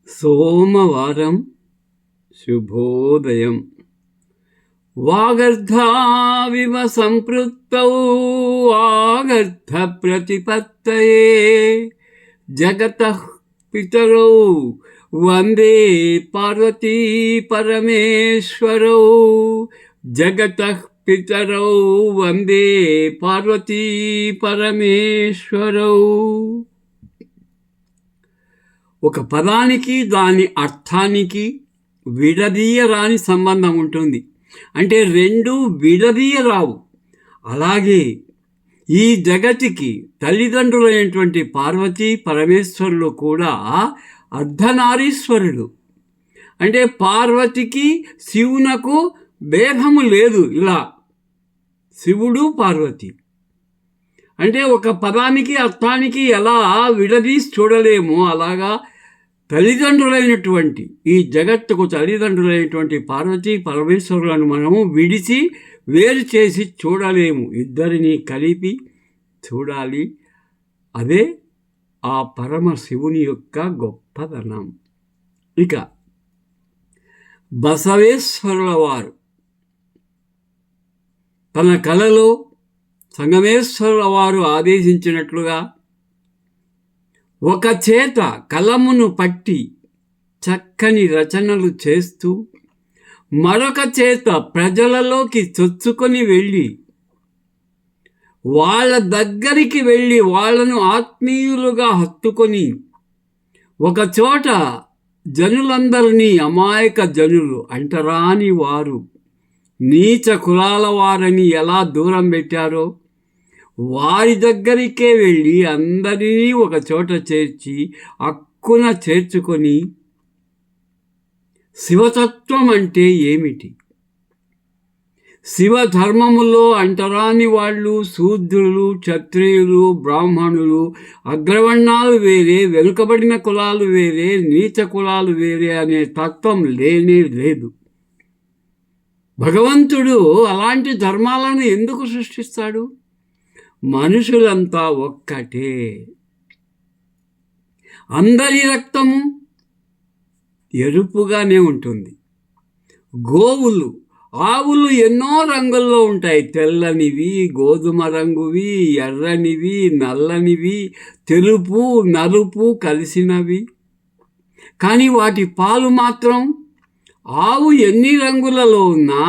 సోమవారం శుభోదయం. వాగర్ధావివ సంపృక్తౌ వాగర్ధ ప్రతిపత్తయే జగతః పితరౌ వందే పార్వతీ పరమేశ్వరౌ. జగతః పితరౌ వందే పార్వతీ పరమేశ్వరౌ. ఒక పదానికి దాని అర్థానికి విడదీయరాని సంబంధం ఉంటుంది. అంటే రెండు విడదీయరావు. అలాగే ఈ జగతికి తల్లిదండ్రులైనటువంటి పార్వతీ పరమేశ్వరులు కూడా అర్ధనారీశ్వరుడు. అంటే పార్వతికి శివునకు భేదము లేదు. ఇలా శివుడు పార్వతి అంటే ఒక పదానికి అర్థానికి ఎలా విడదీసి చూడలేమో అలాగా తల్లిదండ్రులైనటువంటి ఈ జగత్తుకు తల్లిదండ్రులైనటువంటి పార్వతీ పరమేశ్వరులను మనము విడిచి వేరు చేసి చూడలేము. ఇద్దరిని కలిపి చూడాలి. అదే ఆ పరమశివుని యొక్క గొప్పదనం. ఇక బసవేశ్వరుల వారు తన కలలో సంగమేశ్వరుల వారు ఆదేశించినట్లుగా ఒక చేత కలమును పట్టి చక్కని రచనలు చేస్తూ మరొక చేత ప్రజలలోకి చొచ్చుకొని వెళ్ళి వాళ్ళ దగ్గరికి వెళ్ళి వాళ్ళను ఆత్మీయులుగా హత్తుకొని ఒకచోట జనులందరినీ అమాయక జనులు అంటరాని వారు నీచ కులాల వారని ఎలా దూరం పెట్టారో వారి దగ్గరికే వెళ్ళి అందరినీ ఒక చోట చేర్చి అక్కున చేర్చుకొని శివతత్వం అంటే ఏమిటి, శివధర్మములో అంటరాని వాళ్ళు శూద్రులు, క్షత్రియులు, బ్రాహ్మణులు, అగ్రవర్ణాలు వేరే, వెనుకబడిన కులాలు వేరే, నీచ కులాలు వేరే అనే తత్వం లేనే లేదు. భగవంతుడు అలాంటి ధర్మాలను ఎందుకు సృష్టిస్తాడు? మనుషులంతా ఒక్కటే. అందరి రక్తము ఎరుపుగానే ఉంటుంది. గోవులు, ఆవులు ఎన్నో రంగుల్లో ఉంటాయి. తెల్లనివి, గోధుమ రంగువి, ఎర్రనివి, నల్లనివి, తెలుపు నలుపు కలిసినవి. కానీ వాటి పాలు మాత్రం ఆవు ఎన్ని రంగులలో ఉన్నా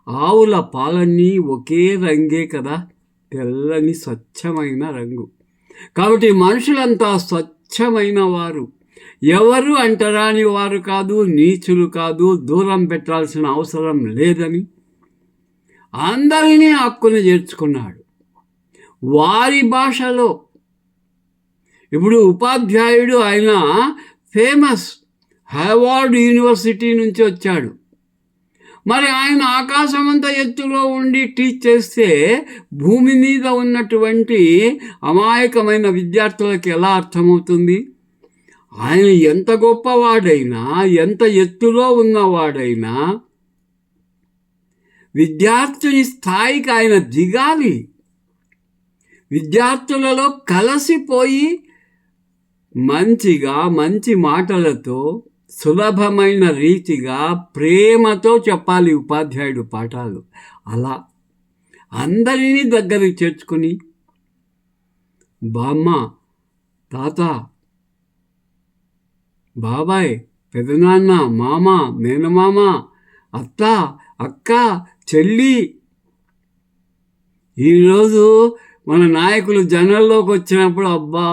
ఆవుల పాలన్నీ ఒకే రంగే కదా, తెల్లని స్వచ్ఛమైన రంగు. కాబట్టి మనుషులంతా స్వచ్ఛమైన వారు, ఎవరు అంటరాని వారు కాదు, నీచులు కాదు, దూరం పెట్టాల్సిన అవసరం లేదని అందరినీ హక్కును చేర్చుకున్నాడు వారి భాషలో. ఇప్పుడు ఉపాధ్యాయుడు ఆయన ఫేమస్ హార్వర్డ్ యూనివర్సిటీ నుంచి వచ్చాడు. మరి ఆయన ఆకాశమంత ఎత్తులో ఉండి టీచ్ చేస్తే భూమి మీద ఉన్నటువంటి అమాయకమైన విద్యార్థులకు ఎలా అర్థమవుతుంది? ఆయన ఎంత గొప్పవాడైనా, ఎంత ఎత్తులో ఉన్నవాడైనా విద్యార్థుని స్థాయికి ఆయన దిగాలి. విద్యార్థులలో కలిసిపోయి మంచిగా, మంచి మాటలతో, సులభమైన రీతిగా, ప్రేమతో చెప్పాలి ఉపాధ్యాయుడు పాఠాలు. అలా అందరినీ దగ్గరికి చేర్చుకుని బామ్మ, తాత, బాబాయ్, పెదనాన్న, మామ, మేనమామ, అత్త, అక్క, చెల్లి. ఈరోజు మన నాయకులు జనాల్లోకి వచ్చినప్పుడు అబ్బా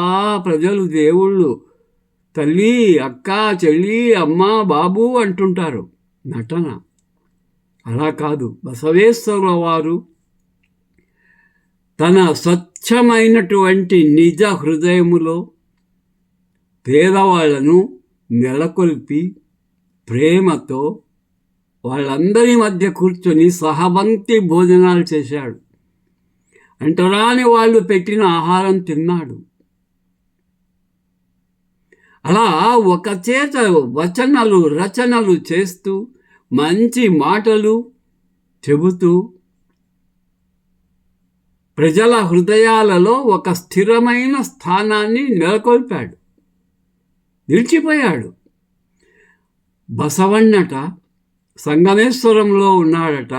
ప్రజలు దేవుళ్ళు, తల్లి, అక్క, చెల్లి, అమ్మ, బాబు అంటుంటారు. నటన. అలా కాదు. బసవేశ్వరుల వారు తన స్వచ్ఛమైనటువంటి నిజ హృదయములో పేదవాళ్లను నెలకొల్పి ప్రేమతో వాళ్ళందరి మధ్య కూర్చొని సహబంక్తి భోజనాలు చేశాడు. అంటరాని వాళ్ళు పెట్టిన ఆహారం తిన్నాడు. అలా ఒక చేత వచనాలు, రచనలు చేస్తూ మంచి మాటలు చెబుతూ ప్రజల హృదయాలలో ఒక స్థిరమైన స్థానాన్ని నెలకొల్పాడు, నిలిచిపోయాడు. బసవన్నట సంగమేశ్వరంలో ఉన్నాడట.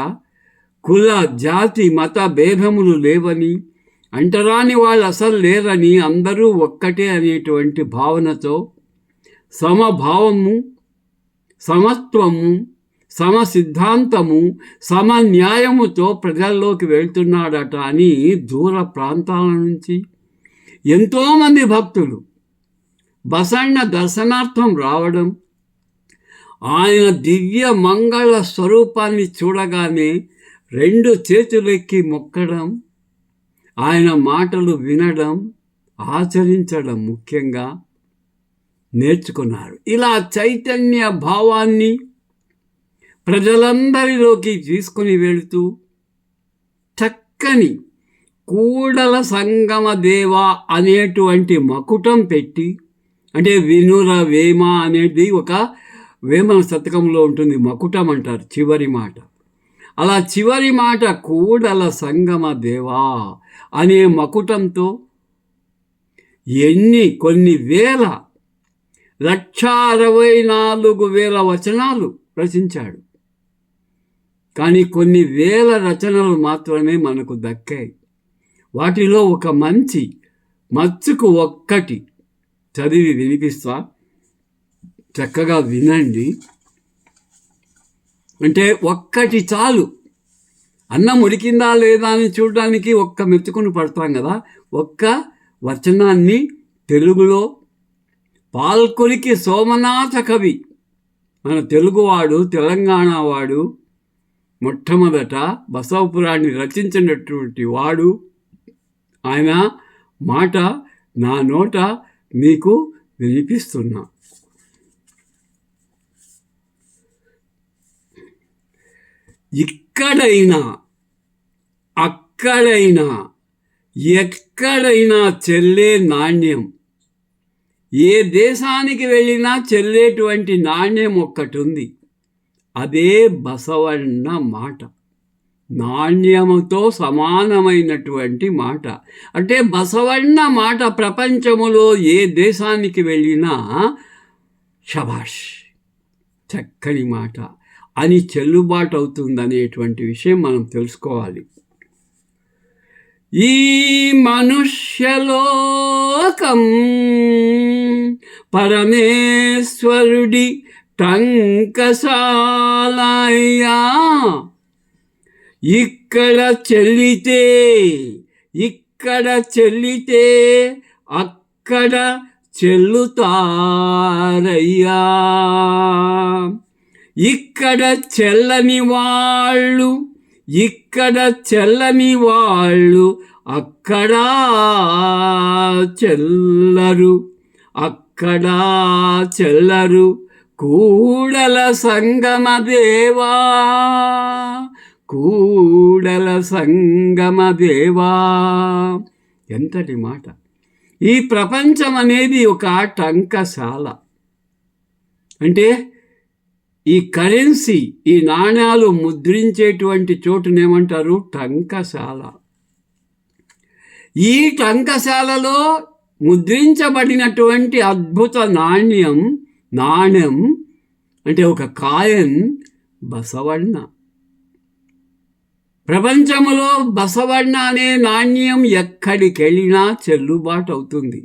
కుల జాతి మత భేదములు లేవని, అంటరాని వాళ్ళు అసలు లేరని, అందరూ ఒక్కటే అనేటువంటి భావనతో సమభావము, సమత్వము, సమసిద్ధాంతము, సమన్యాయముతో ప్రజల్లోకి వెళ్తున్నాడట అని దూర ప్రాంతాల నుంచి ఎంతోమంది భక్తులు బసవన్న దర్శనార్థం రావడం, ఆయన దివ్య మంగళ స్వరూపాన్ని చూడగానే 2 చేతులెక్కి మొక్కడం, ఆయన మాటలు వినడం, ఆచరించడం ముఖ్యంగా నేర్చుకున్నారు. ఇలా చైతన్య భావాన్ని ప్రజలందరిలోకి తీసుకుని వెళుతూ చక్కని కూడల సంగమ దేవ అనేటువంటి మకుటం పెట్టి, అంటే వినుర వేమ అనేది ఒక వేమన శతకంలో ఉంటుంది, మకుటం అంటారు చివరి మాట. అలా చివరి మాట కూడల సంగమ దేవా అనే మకుటంతో కొన్ని వేల 1,64,000 వచనాలు రచించాడు. కానీ కొన్ని వేల రచనలు మాత్రమే మనకు దక్కాయి. వాటిలో ఒక మంచి మచ్చుకు ఒక్కటి చదివి వినిపిస్తా, చక్కగా వినండి. అంటే ఒక్కటి చాలు. అన్నం ఉడికిందా లేదా అని చూడడానికి ఒక్క మెచ్చుకుని పడతాం కదా. ఒక్క వచనాన్ని తెలుగులో పాల్కొలికి సోమనాథ కవి, మన తెలుగువాడు, తెలంగాణ వాడు, మొట్టమొదట బసవపురాన్ని రచించినటువంటి వాడు. ఆయన మాట నా నోట మీకు వినిపిస్తున్నా. ఇక్కడైనా అక్కడైనా ఎక్కడైనా చెల్లే నాణ్యం, ఏ దేశానికి వెళ్ళినా చెల్లేటువంటి నాణ్యం ఒక్కటి ఉంది. అదే బసవన్న మాట. నాణ్యముతో సమానమైనటువంటి మాట. అంటే బసవన్న మాట ప్రపంచములో ఏ దేశానికి వెళ్ళినా శభాష్, చక్కని మాట అని చెల్లుబాటు అవుతుందనేటువంటి విషయం మనం తెలుసుకోవాలి. ఈ మనుష్యలోకం పరమేశ్వరుడి టంకశాలయ్యా, ఇక్కడ చెల్లితే అక్కడ చెల్లుతారయ్యా. ఇక్కడ చెల్లని వాళ్ళు అక్కడా చెల్లరు. కూడల సంగమ దేవా. ఎంతటి మాట. ఈ ప్రపంచం అనేది ఒక టంకశాల. అంటే ఈ కరెన్సీ, ఈ నాణ్యాలు ముద్రించేటువంటి చోటునేమంటారు? టంకశాల. ఈ టంకశాలలో ముద్రించబడినటువంటి అద్భుత నాణ్యం అంటే ఒక కాయన్ బసవన్న. ప్రపంచంలో బసవన్న అనే నాణ్యం ఎక్కడికెళ్ళినా చెల్లుబాటు అవుతుంది.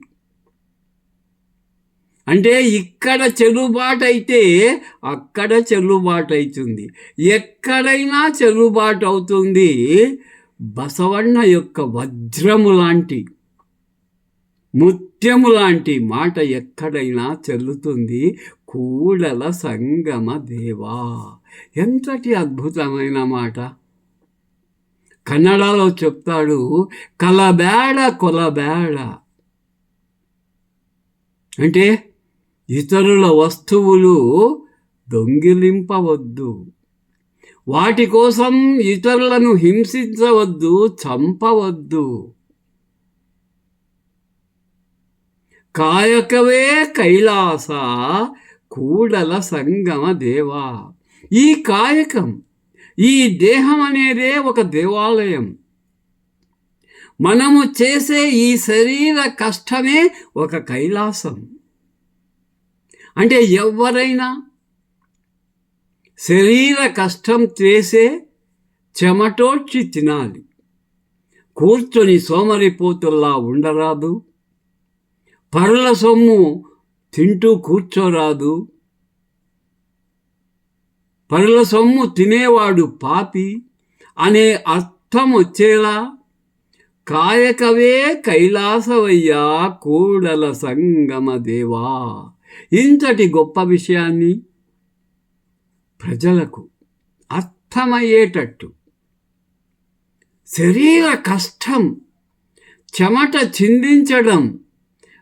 అంటే ఇక్కడ చెల్లుబాటు అయితే అక్కడ చెల్లుబాటు అవుతుంది, ఎక్కడైనా చెల్లుబాటు అవుతుంది. బసవన్న యొక్క వజ్రము లాంటి, ముత్యము లాంటి మాట ఎక్కడైనా చెల్లుతుంది. కూడల సంగమ దేవా. ఎంతటి అద్భుతమైన మాట. కన్నడలో చెప్తాడు, కొలబేడ. అంటే ఇతరుల వస్తువులు దొంగిలింపవద్దు, వాటి కోసం ఇతరులను హింసించవద్దు, చంపవద్దు. కాయకవే కైలాస కూడల సంగమ దేవా. ఈ కాయకం, ఈ దేహం అనేదే ఒక దేవాలయం. మనము చేసే ఈ శరీర కష్టమే ఒక కైలాసం. అంటే ఎవరైనా శరీర కష్టం చేసే చెమటోడ్చి తినాలి. కూర్చొని సోమరిపోతుల్లా ఉండరాదు. పరుల సొమ్ము తింటూ కూర్చోరాదు. పరుల సొమ్ము తినేవాడు పాపి అనే అర్థం వచ్చేలా కాయకవే కైలాసవయ్యా కూడల సంగమ దేవా. ఇంతటి గొప్ప విషయాన్ని ప్రజలకు అర్థమయ్యేటట్టు శరీర కష్టం, చెమట చిందించడం,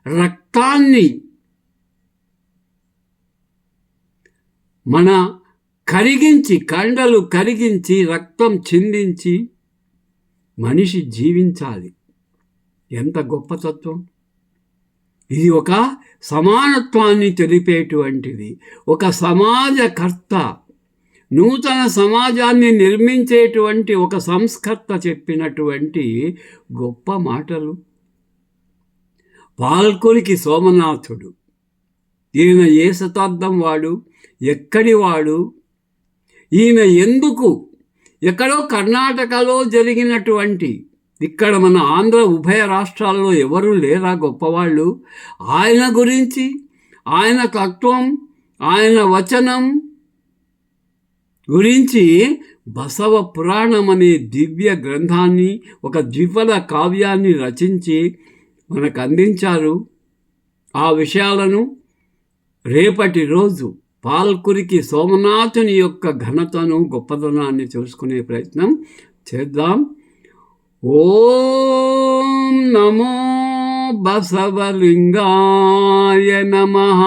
రక్తాన్ని కరిగించి కండలు కరిగించి రక్తం చిందించి మనిషి జీవించాలి. ఎంత గొప్ప తత్వం! ఇది ఒక సమానత్వాన్ని తెలిపేటువంటిది. ఒక సమాజకర్త, నూతన సమాజాన్ని నిర్మించేటువంటి ఒక సంస్కర్త చెప్పినటువంటి గొప్ప మాటలు. పాల్కురికి సోమనాథుడు, ఈయన ఏ శతాబ్దం వాడు, ఎక్కడి వాడు, ఈయన ఎందుకు, ఎక్కడో కర్ణాటకలో జరిగినటువంటి, ఇక్కడ మన ఆంధ్ర ఉభయ రాష్ట్రాల్లో ఎవరు లేరా గొప్పవాళ్ళు? ఆయన గురించి, ఆయన తత్వం, ఆయన వచనం గురించి బసవ పురాణం అనే దివ్య గ్రంథాన్ని, ఒక ద్విపద కావ్యాన్ని రచించి మనకు అందించారు. ఆ విషయాలను రేపటి రోజు పాల్కురికి సోమనాథుని యొక్క ఘనతను, గొప్పతనాన్ని తెలుసుకునే ప్రయత్నం చేద్దాం. ఓం నమో బసవలింగాయ నమః.